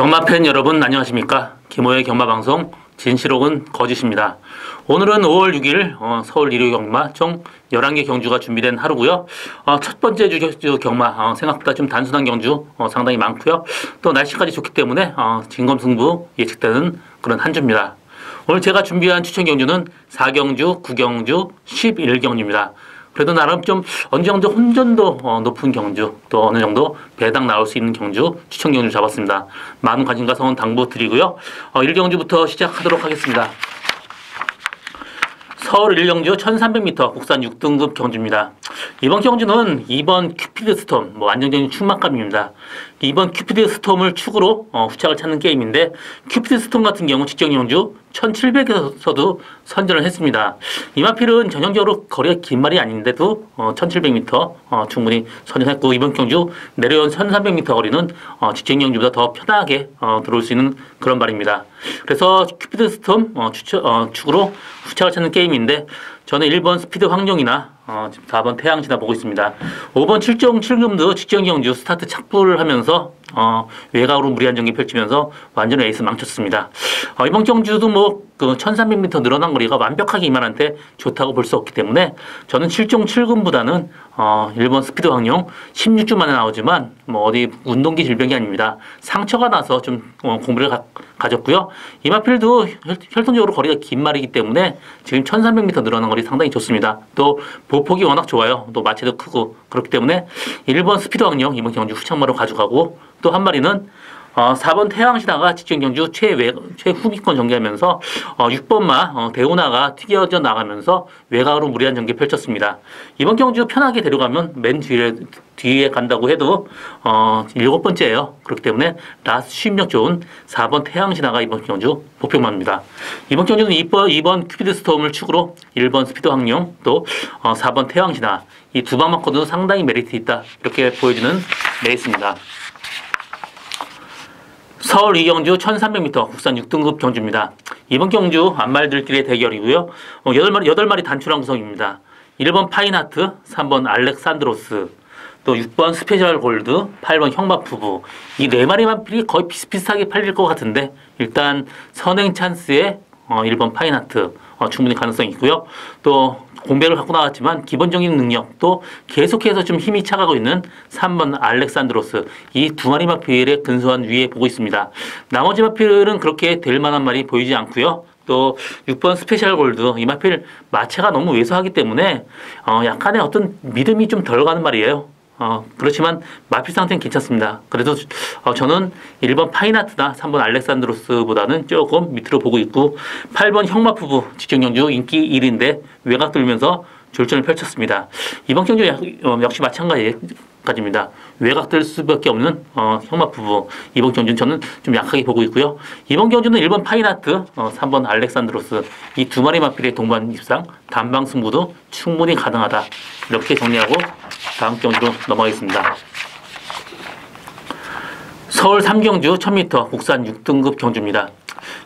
경마팬 여러분 안녕하십니까? 김호의 경마방송 진실옥은 거짓입니다. 오늘은 5월 6일 서울 1호 경마 총 11개 경주가 준비된 하루고요. 첫 번째 주 경마 생각보다 좀 단순한 경주 상당히 많고요. 또 날씨까지 좋기 때문에 진검승부 예측되는 그런 한 주입니다. 오늘 제가 준비한 추천 경주는 4경주, 9경주, 11경주입니다. 그래도 나름 좀 어느 정도 혼전도 높은 경주, 또 어느 정도 배당 나올 수 있는 경주, 추천 경주 잡았습니다. 많은 관심과 성원 당부드리고요. 1경주부터 시작하도록 하겠습니다. 서울 1경주 1300m 국산 6등급 경주입니다. 이번 경주는 2번 큐피드 스톰, 안정적인 충만감입니다. 이번 큐피드 스톰을 축으로 후착을 찾는 게임인데, 큐피드 스톰 같은 경우 직전 경주 1700에서도 선전을 했습니다. 이 마필은 전형적으로 거리가 긴 말이 아닌데도 1700m 충분히 선전했고, 이번 경주 내려온 1300m 거리는 직전 경주보다 더 편하게 들어올 수 있는 그런 말입니다. 그래서 큐피드 스톰 축으로 후착을 찾는 게임인데, 저는 1번 스피드 황룡이나 4번 태양신화 보고 있습니다. 5번 7종 7금도 직전 경주 스타트 착불을 하면서 외곽으로 무리한 전개 펼치면서 완전 에이스 망쳤습니다. 이번 경주도 1300m 늘어난 거리가 완벽하게 이만한테 좋다고 볼 수 없기 때문에 저는 7종 7금보다는 1번 스피드 황룡 16주 만에 나오지만 어디 운동기 질병이 아닙니다. 상처가 나서 좀 공부를 가졌고요. 이마필도 혈통적으로 거리가 긴 말이기 때문에 지금 1300m 늘어난 거리 상당히 좋습니다. 또 보폭이 워낙 좋아요. 또 마체도 크고 그렇기 때문에 1번 스피드 황룡 이번 경주 후착마로 가져가고, 또 한 마리는 4번 태양신화가 직전 경주 최후위권 전개하면서 6번마 대우나가 튀겨져 나가면서 외곽으로 무리한 전개 펼쳤습니다. 이번 경주 편하게 데려가면 맨 뒤에 간다고 해도 7번째예요. 그렇기 때문에 라스트 수입력 좋은 4번 태양신화가 이번 경주 목표마입니다. 이번 경주는 2번 큐피드 스톰을 축으로 1번 스피드 황룡, 또 4번 태양신화, 이 두 방만 코드도 상당히 메리트 있다, 이렇게 보여지는 레이스입니다. 서울 2경주 1300m 국산 6등급 경주입니다. 이번 경주 안말들끼리의 대결이고요. 8마리 단출한 구성입니다. 1번 파인하트, 3번 알렉산드로스, 또 6번 스페셜 골드, 8번 형마푸부, 이 4마리만 필이 거의 비슷비슷하게 팔릴 것 같은데, 일단 선행 찬스에 1번 파인하트 충분히 가능성이 있고요. 또 공백을 갖고 나왔지만 기본적인 능력도 계속해서 좀 힘이 차가고 있는 3번 알렉산드로스, 이 두 마리 마필의 근소한 위에 보고 있습니다. 나머지 마필은 그렇게 될 만한 말이 보이지 않고요. 또 6번 스페셜 골드, 이 마필 마체가 너무 왜소하기 때문에 약간의 어떤 믿음이 좀 덜 가는 말이에요. 그렇지만 마필 상태는 괜찮습니다. 그래도 저는 1번 파이나트나 3번 알렉산드로스보다는 조금 밑으로 보고 있고, 8번 형마푸부 직전 경주 인기 1인데 외곽 들면서 졸전을 펼쳤습니다. 이번 경주 역시 마찬가지입니다. 외곽 들 수밖에 없는 형마푸부, 이번 경주는 저는 좀 약하게 보고 있고요. 이번 경주는 1번 파이나트, 3번 알렉산드로스, 이 두 마리 마필의 동반 입상, 단방 승부도 충분히 가능하다, 이렇게 정리하고 다음 경주로 넘어가겠습니다. 서울 3경주 1000m 국산 6등급 경주입니다.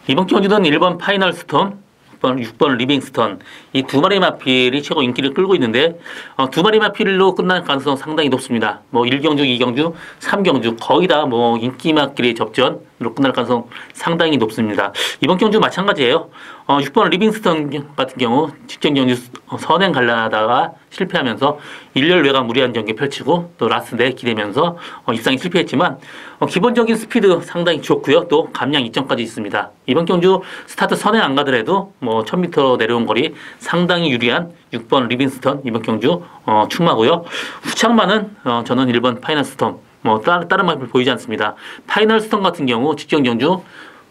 이번 경주는 1번 파이널 스톰, 6번 리빙스턴, 이 두 마리 마필이 최고 인기를 끌고 있는데, 두 마리 마필로 끝날 가능성 상당히 높습니다. 1경주, 2경주, 3경주 거의 다 인기 마필의 접전으로 끝날 가능성 상당히 높습니다. 이번 경주 마찬가지예요. 6번 리빙스턴 같은 경우 직전 경주 선행 갈라다가 실패하면서 일렬 외곽 무리한 전개 펼치고, 또 라스트 내 기대면서 입상이 실패했지만 기본적인 스피드 상당히 좋고요. 또 감량 이점까지 있습니다. 이번 경주 스타트 선행 안 가더라도 1000m 내려온 거리 상당히 유리한 6번 리빙스턴 이번 경주 충마고요. 후착마는 저는 1번 파이널 스톰, 다른 마필 보이지 않습니다. 파이널 스톰 같은 경우 직전 경주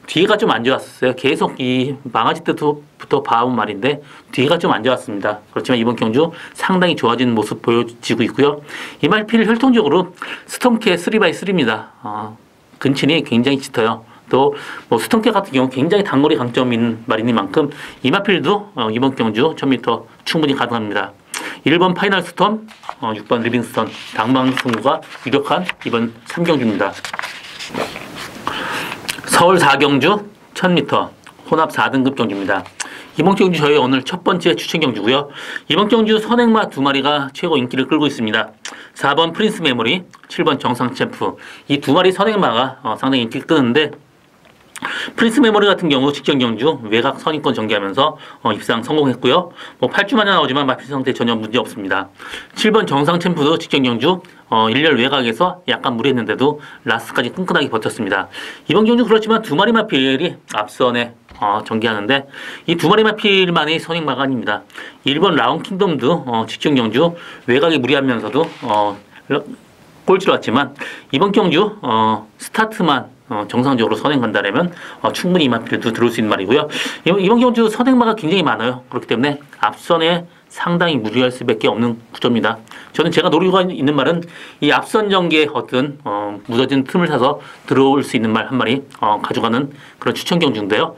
뒤가 좀 안 좋았어요. 계속 이 망아지 때부터 봐온 말인데 뒤가 좀 안 좋았습니다. 그렇지만 이번 경주 상당히 좋아진 모습 보여지고 있고요. 이 말필 혈통적으로 스톰캐 3x3입니다. 근친이 굉장히 짙어요. 또 스톰캐 같은 경우 굉장히 단거리 강점인 말이니만큼 이 마필도 이번 경주 1000m 충분히 가능합니다. 1번 파이널 스톰, 6번 리빙스턴, 당방승부가 유력한 이번 3경주입니다. 서울 4경주 1000m 혼합 4등급 경주입니다. 이번 경주 저희 오늘 첫 번째 추천 경주고요. 이번 경주 선행마 두 마리가 최고 인기를 끌고 있습니다. 4번 프린스 메모리, 7번 정상 챔프. 이 두 마리 선행마가 상당히 인기를 끄는데 프린스 메모리 같은 경우 직전 경주 외곽 선입권 전개하면서 입상 성공했고요. 뭐 8주 만에 나오지만 마필 상태 전혀 문제 없습니다. 7번 정상 챔프도 직전 경주 1열 외곽에서 약간 무리했는데도 라스트까지 끈끈하게 버텼습니다. 이번 경주 그렇지만 두 마리 마필이 앞선에 전개하는데 이 두 마리 마필만의 선행마가 아닙니다. 1번 라운 킹덤도 직전 경주 외곽에 무리하면서도 꼴찌로 왔지만 이번 경주 스타트만 정상적으로 선행 간다라면 충분히 이 마필도 들어올 수 있는 말이고요. 이번 경주 선행마가 굉장히 많아요. 그렇기 때문에 앞선에 상당히 무리할 수밖에 없는 구조입니다. 저는 제가 노리고 있는 말은 이 앞선 전개에 어떤 묻어진 틈을 타서 들어올 수 있는 말 한 마리 가져가는 그런 추천 경주인데요.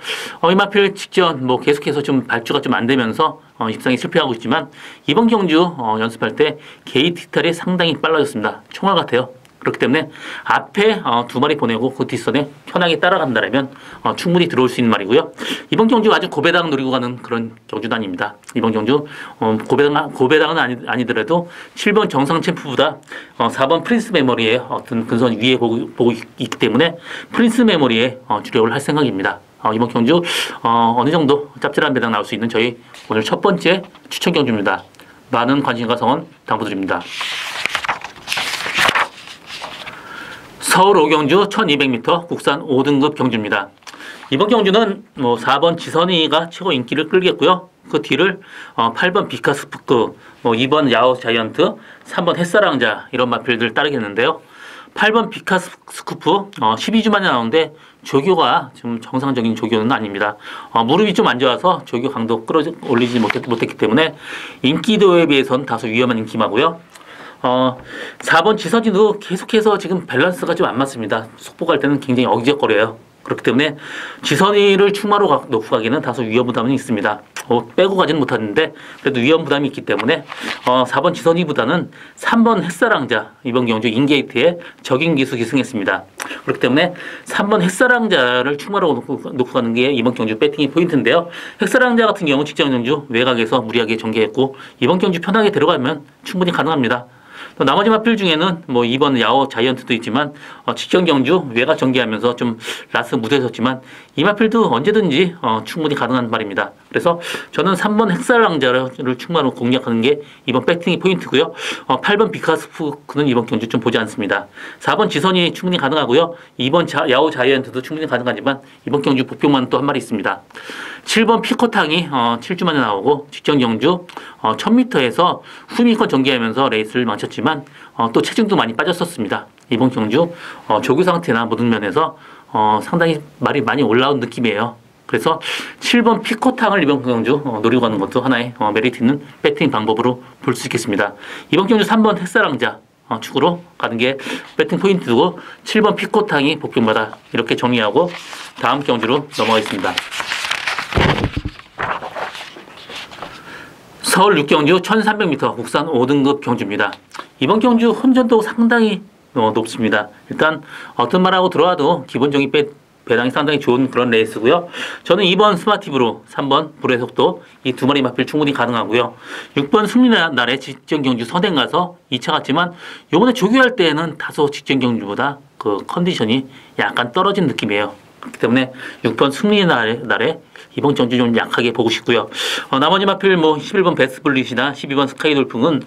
이 마필 직전 뭐 계속해서 좀 발주가 좀 안 되면서 입상에 실패하고 있지만 이번 경주 연습할 때 게이트 이탈이 상당히 빨라졌습니다. 총알 같아요. 그렇기 때문에 앞에 두 마리 보내고 그 뒷선에 편하게 따라간다면 충분히 들어올 수 있는 말이고요. 이번 경주 아주 고배당 노리고 가는 그런 경주도 아닙니다. 이번 경주 고배당은 아니더라도 7번 정상 챔프보다 4번 프린스 메모리의 어떤 근선 위에 보고 있기 때문에 프린스 메모리에 주력을 할 생각입니다. 이번 경주 어느 정도 짭짤한 배당 나올 수 있는 저희 오늘 첫 번째 추천 경주입니다. 많은 관심과 성원 당부드립니다. 서울 오경주 1200m 국산 5등급 경주입니다. 이번 경주는 4번 지선이가 최고 인기를 끌겠고요. 그 뒤를 8번 비카스푸크, 2번 야오 자이언트, 3번 햇사랑자 이런 마필들 따르겠는데요. 8번 비카스쿠프 12주 만에 나오는데 조교가 좀 정상적인 조교는 아닙니다. 무릎이 좀 안 좋아서 조교 강도 끌어올리지 못했기 때문에 인기도에 비해서는 다소 위험한 인기마고요. 4번 지선이도 계속해서 지금 밸런스가 좀 안 맞습니다. 속보갈 때는 굉장히 어기적거려요. 그렇기 때문에 지선이를 충마로 놓고 가기는 다소 위험 부담은 있습니다. 빼고 가지는 못하는데 그래도 위험 부담이 있기 때문에 4번 지선이보다는 3번 햇사랑자 이번 경주 인게이트에 적인기수 기승했습니다. 그렇기 때문에 3번 햇사랑자를 충마로 놓고 가는 게 이번 경주 배팅의 포인트인데요. 햇사랑자 같은 경우 직전 경주 외곽에서 무리하게 전개했고 이번 경주 편하게 들어가면 충분히 가능합니다. 또 나머지 마필 중에는 2번 야오 자이언트도 있지만 직전 경주 외곽 전개하면서 좀 라스 무대졌지만 이 마필도 언제든지 충분히 가능한 말입니다. 그래서 저는 3번 햇살랑자를 충분히 공략하는 게 이번 배팅의 포인트고요. 8번 비카스푸크는 이번 경주 좀 보지 않습니다. 4번 지선이 충분히 가능하고요. 2번 야오 자이언트도 충분히 가능하지만 이번 경주 복병만 또 한 마리 있습니다. 7번 피코탕이 7주 만에 나오고 직전 경주 1000m에서 후미권 전개하면서 레이스를 마쳤지만 또 체중도 많이 빠졌었습니다. 이번 경주 조교 상태나 모든 면에서 상당히 말이 많이 올라온 느낌이에요. 그래서 7번 피코탕을 이번 경주 노리고 가는 것도 하나의 메리트 있는 배팅 방법으로 볼 수 있겠습니다. 이번 경주 3번 햇사랑자 축으로 가는 게 배팅 포인트고 7번 피코탕이 복병마다 이렇게 정리하고 다음 경주로 넘어가겠습니다. 서울 6경주 1300m 국산 5등급 경주입니다. 이번 경주 혼전도 상당히 높습니다. 일단 어떤 말하고 들어와도 기본적인 배당이 상당히 좋은 그런 레이스고요. 저는 2번 스마티브로 3번 불의 속도 이 두 마리 마필 충분히 가능하고요. 6번 승리날의 직전 경주 선행 가서 2차 갔지만 요번에 조교할 때는 다소 직전 경주보다 그 컨디션이 약간 떨어진 느낌이에요. 그렇기 때문에 6번 승리날에 이번 경주 좀 약하게 보고 싶고요. 나머지 마필 11번 베스블릿이나 12번 스카이돌풍은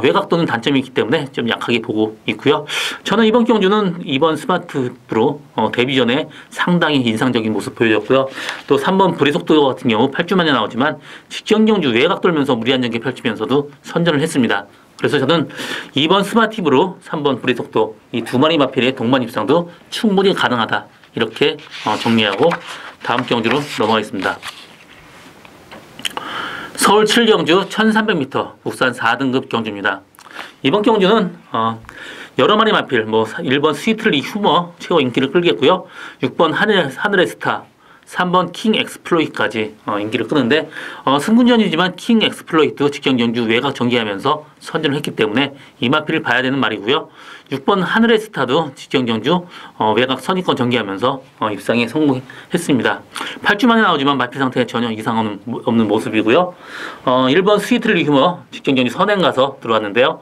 외곽 도는 단점이 있기 때문에 좀 약하게 보고 있고요. 저는 이번 경주는 2번 스마트 프로 데뷔 전에 상당히 인상적인 모습 보여줬고요. 또 3번 불의 속도 같은 경우 8주 만에 나오지만 직전 경주 외곽 돌면서 무리한 전개 펼치면서도 선전을 했습니다. 그래서 저는 2번 스마티브로 3번 불의 속도 이 두 마리 마필의 동반 입상도 충분히 가능하다. 이렇게 정리하고 다음 경주로 넘어가겠습니다. 서울 7경주 1300m 국산 4등급 경주입니다. 이번 경주는 여러 마리 마필 1번 스위틀리 휴머 최고 인기를 끌겠고요. 6번 하늘의 스타, 3번 킹 엑스플로이트까지 인기를 끄는데 승군전이지만 킹 엑스플로이트 직전 경주 외곽 전개하면서 선전을 했기 때문에 이마필을 봐야 되는 말이고요. 6번 하늘의 스타도 직전 경주 외곽 선입권 전개하면서 입상에 성공했습니다. 8주 만에 나오지만 마필 상태에 전혀 이상 없는 모습이고요. 1번 스위트리 휴머 직전 경주 선행 가서 들어왔는데요.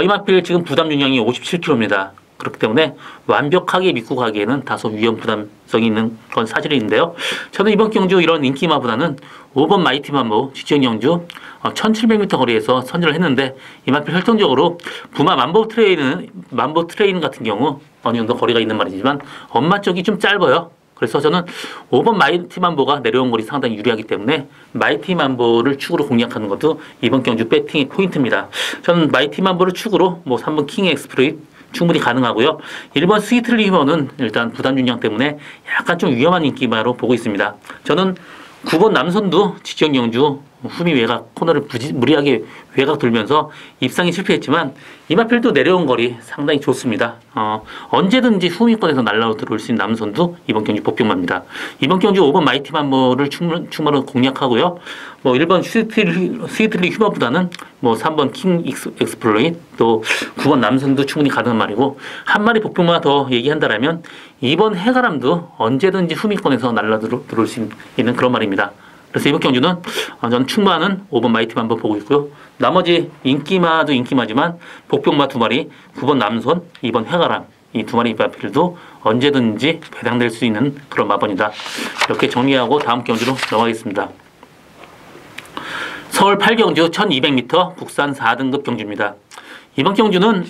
이마필 지금 부담 중량이 57kg입니다. 그렇기 때문에 완벽하게 믿고 가기에는 다소 위험 부담성이 있는 건 사실인데요. 저는 이번 경주 이런 인기마보다는 5번 마이티만보 직전 경주 1700m 거리에서 선전을 했는데 이마필 혈통적으로 부마 만보 트레인 같은 경우 어느 정도 거리가 있는 말이지만 엄마 쪽이 좀 짧아요. 그래서 저는 5번 마이티만보가 내려온 거리 상당히 유리하기 때문에 마이티만보를 축으로 공략하는 것도 이번 경주 배팅의 포인트입니다. 저는 마이티만보를 축으로 3번 킹 엑스플로이트 충분히 가능하고요. 1번 스위트리 휴머는 일단 부담 중량 때문에 약간 좀 위험한 인기마로 보고 있습니다. 저는 9번 남선도 직전 경주 후미 외곽 코너를 무리하게 외곽 돌면서 입상이 실패했지만 이마필도 내려온 거리 상당히 좋습니다. 언제든지 후미권에서 날아오 들어올 수 있는 남선도 이번 경주 복병마입니다. 이번 경주 5번 마이티만보를 충분히 공략하고요. 1번 스위트리 휴머보다는 3번 킹 엑스플로이트 또 9번 남선도 충분히 가능한 말이고 한 마리 복병마 더 얘기한다라면 2번 해가람도 언제든지 후미권에서 날아 들어올 수 있는 그런 말입니다. 그래서 이번 경주는 저는 충만은 5번 마이티만보 보고 있고요. 나머지 인기마도 인기마지만 복병마 2마리, 9번 남선, 2번 해가람 이 2마리 마필도 언제든지 배당될 수 있는 그런 마번이다. 이렇게 정리하고 다음 경주로 넘어가겠습니다. 서울 8경주 1200m 국산 4등급 경주입니다. 이번 경주는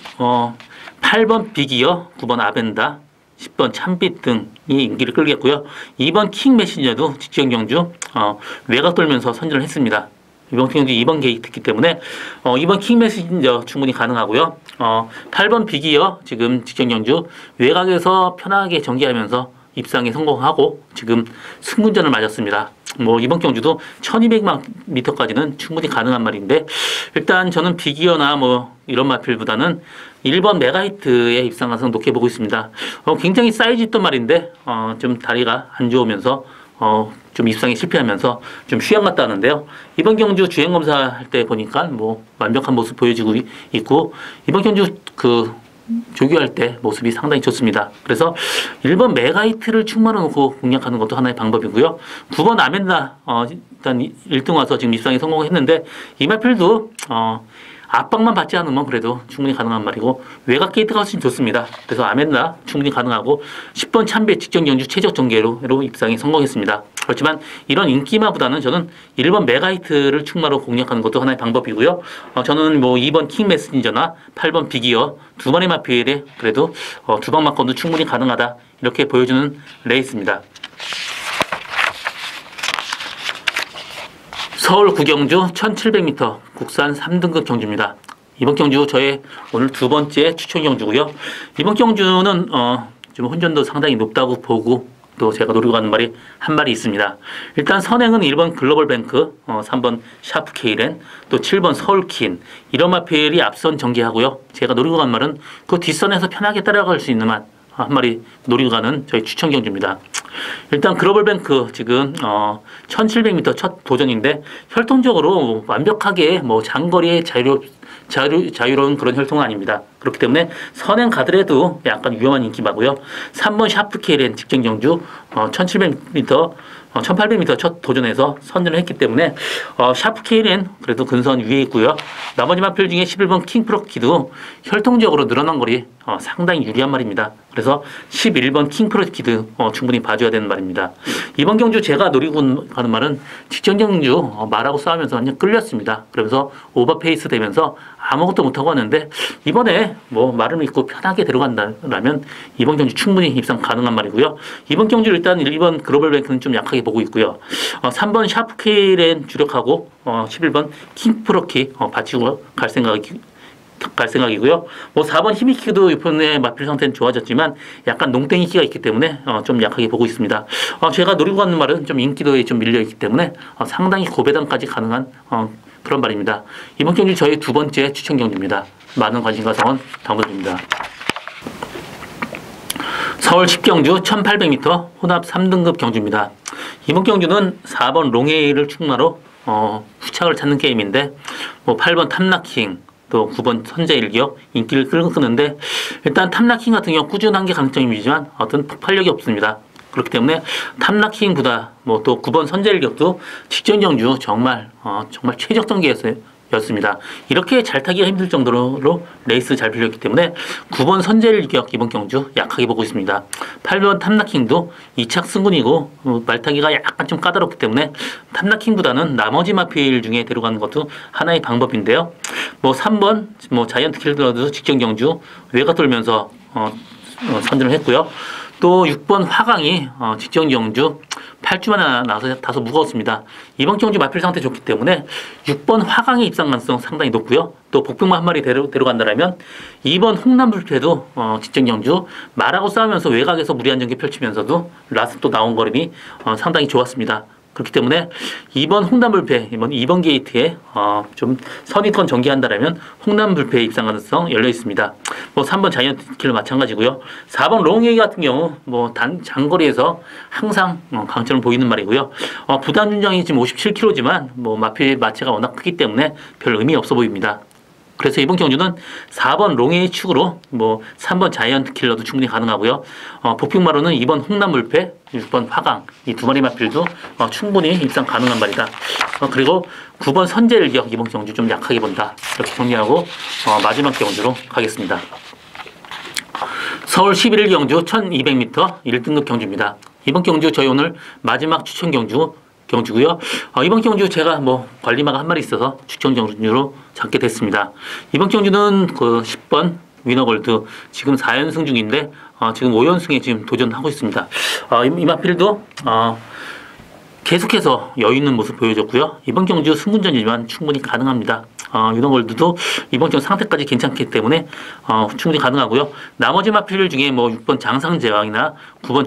8번 빅이어, 9번 아벤다, 10번 참빛 등이 인기를 끌겠고요. 2번 킹 메신저도 직전 경주 외곽 돌면서 선전을 했습니다. 이번 경주 2번 게이트이기 때문에 2번 킹 메신저 충분히 가능하고요. 8번 빅이어 지금 직전 경주 외곽에서 편하게 전개하면서 입상에 성공하고 지금 승군전을 맞았습니다. 이번 경주도 1200m까지는 충분히 가능한 말인데 일단 저는 빅이어나 이런 마필보다는 1번 메가히트의 입상 가능성 높게 보고 있습니다. 굉장히 사이즈 있던 말인데 좀 다리가 안 좋으면서 좀 입상에 실패하면서 좀 휴양 같다 하는데요. 이번 경주 주행 검사할 때 보니까 완벽한 모습 보여지고 있고 이번 경주 조교할 때 모습이 상당히 좋습니다. 그래서 1번 메가히트를 충만해 놓고 공략하는 것도 하나의 방법이고요. 9번 아멘다 일단 1등 와서 지금 입상에 성공했는데 이마필도 압박만 받지 않으면 그래도 충분히 가능한 말이고 외곽 게이트가 훨씬 좋습니다. 그래서 아멘다 충분히 가능하고 10번 참배 직전 경주 최적 전개로 입상에 성공했습니다. 그렇지만 이런 인기마보다는 저는 1번 메가히트를 충마로 공략하는 것도 하나의 방법이고요. 저는 2번 킹 메신저나 8번 빅이어 2번의 마필에 그래도 두방 맞건도 충분히 가능하다 이렇게 보여주는 레이스입니다. 서울 구경주 1700m 국산 3등급 경주입니다. 이번 경주 저의 오늘 두 번째 추천 경주고요. 이번 경주는 좀 혼전도 상당히 높다고 보고 또 제가 노리고 가는 말이 한 마리 있습니다. 일단 선행은 1번 글로벌뱅크, 3번 샤프케이렌, 또 7번 서울킨 이런 마필이 앞선 전개하고요. 제가 노리고 간 말은 그 뒷선에서 편하게 따라갈 수 있는 한 마리 노리고 가는 저희 추천 경주입니다. 일단 글로벌뱅크 지금 1700m 첫 도전인데 혈통적으로 완벽하게 장거리에 자유로운 그런 혈통은 아닙니다. 그렇기 때문에 선행 가더라도 약간 위험한 인기마고요. 3번 샤프케이렌 직전 경주 1700m 1800m 첫 도전에서 선전을 했기 때문에 샤프케이렌 그래도 근선 위에 있고요. 나머지 마필 중에 11번 킹프로키도 혈통적으로 늘어난 거리 상당히 유리한 말입니다. 그래서 11번 킹프로키도 충분히 봐줘야 되는 말입니다. 이번 경주 제가 노리고 가는 말은 직전 경주 말하고 싸우면서 완전 끌렸습니다. 그러면서 오버페이스 되면서 아무것도 못하고 왔는데 이번에 말을 믿고 편하게 들어간다면 이번 경주 충분히 입상 가능한 말이고요. 이번 경주 일단 1번 글로벌뱅크는 좀 약하게 보고 있고요. 3번 샤프케이렌 주력하고 11번 킹프로키 받치고 갈 생각이고요. 4번 히미키도 이번에 마필 상태는 좋아졌지만 약간 농땡이기가 있기 때문에 좀 약하게 보고 있습니다. 제가 노리고 가는 말은 좀 인기도에 좀 밀려 있기 때문에 상당히 고배당까지 가능한 그런 말입니다. 이번 경주 저희 두 번째 추천 경주입니다. 많은 관심과 성원 당부드립니다. 서울 10경주 1800m 혼합 3등급 경주입니다. 이번 경주는 4번 롱에이를 출마로 후착을 찾는 게임인데 뭐 8번 탐라킹 또 9번 선제일기업 인기를 끌고 끄는데 일단 탐라킹 같은 경우 꾸준한 게 강점이지만 어떤 폭발력이 없습니다. 그렇기 때문에 탐라킹보다 뭐 또 9번 선제일격도 직전 경주 정말 최적 단계였습니다. 이렇게 잘 타기가 힘들 정도로 레이스 잘 풀렸기 때문에 9번 선제일격 이번 경주 약하게 보고 있습니다. 8번 탐라킹도 2착 승군이고 말타기가 약간 좀 까다롭기 때문에 탐라킹보다는 나머지 마필 중에 데려가는 것도 하나의 방법인데요. 뭐 3번 뭐 자이언트 킬러도 직전 경주 외곽 돌면서 선전을 했고요. 또 6번 화강이 직전 경주 8주만에 나와서 다소 무거웠습니다. 이번 경주 마필 상태 좋기 때문에 6번 화강의 입상 가능성 상당히 높고요. 또 복병만 한 마리 데려간다라면 2번 홍남불패도 직전 경주 말하고 싸우면서 외곽에서 무리한 전개 펼치면서도 라스트 또 나온 걸음이 상당히 좋았습니다. 그렇기 때문에 2번 홍남불패, 2번 게이트에 좀 선입권 전개한다라면 홍남불패 입상 가능성 열려 있습니다. 뭐 3번 자이언트 킬러 마찬가지고요. 4번 롱에이 같은 경우 뭐 장거리에서 항상 강점을 보이는 말이고요. 부담 준정이 지금 57kg지만 뭐 마필 마체가 워낙 크기 때문에 별 의미 없어 보입니다. 그래서 이번 경주는 4번 롱에이 축으로 뭐 3번 자이언트 킬러도 충분히 가능하고요. 복핑마로는 2번 홍남물패, 6번 화강 이 두 마리 마필도 충분히 입상 가능한 말이다. 그리고 9번 선제일격 이번 경주 좀 약하게 본다. 이렇게 정리하고 마지막 경주로 가겠습니다. 서울 11일 경주 1200m 1등급 경주입니다. 이번 경주 저희 오늘 마지막 추천 경주고요. 이번 경주 제가 뭐 관리마가 한 마리 있어서 추천 경주로 잡게 됐습니다. 이번 경주는 그 10번 위너골드 지금 4연승 중인데 지금 5연승에 지금 도전하고 있습니다. 이 마필도 계속해서 여유 있는 모습 보여줬고요. 이번 경주 승군전이지만 충분히 가능합니다. 위너골드도 이번 경주 상태까지 괜찮기 때문에 충분히 가능하고요. 나머지 마필 중에 뭐 6번 장상제왕이나 9번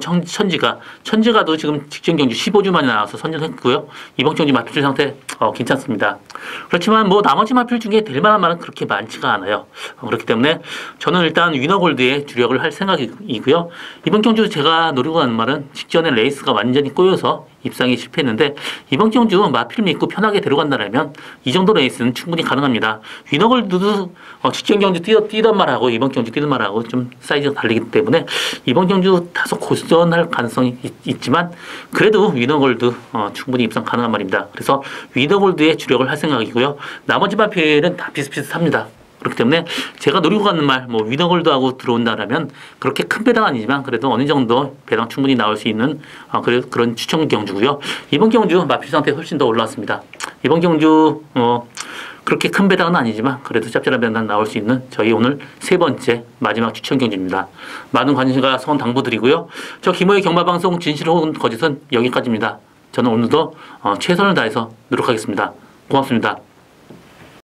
천지가도 지금 직전 경주 15주 만에 나와서 선전했고요. 이번 경주 마필 상태 괜찮습니다. 그렇지만 뭐 나머지 마필 중에 될 만한 말은 그렇게 많지가 않아요. 그렇기 때문에 저는 일단 위너골드에 주력을 할 생각이고요. 이번 경주 제가 노리고 가는 말은 직전에 레이스가 완전히 꼬여서 입상이 실패했는데 이번 경주 마필 믿고 편하게 데려간다면 이 정도 레이스는 충분히 가능합니다. 위너골드도 직전 경주 뛰던 말하고 이번 경주 뛰던 말하고 좀 사이즈가 다르기 때문에 이번 경주 다소 고전할 가능성이 있지만 그래도 위너골드 충분히 입상 가능한 말입니다. 그래서 위너골드에 주력을 할 생각이고요. 나머지 마필은 다 비슷비슷합니다. 그렇기 때문에 제가 노리고 가는 말, 뭐 위너골드하고 들어온다라면 그렇게 큰 배당 아니지만 그래도 어느 정도 배당 충분히 나올 수 있는 그런 추천 경주고요. 이번 경주 마필 상태 훨씬 더 올라왔습니다. 이번 경주 그렇게 큰 배당은 아니지만 그래도 짭짤한 배당 나올 수 있는 저희 오늘 세 번째 마지막 추천 경주입니다. 많은 관심과 성원 당부드리고요. 저 김호의 경마방송 진실 혹은 거짓은 여기까지입니다. 저는 오늘도 최선을 다해서 노력하겠습니다. 고맙습니다.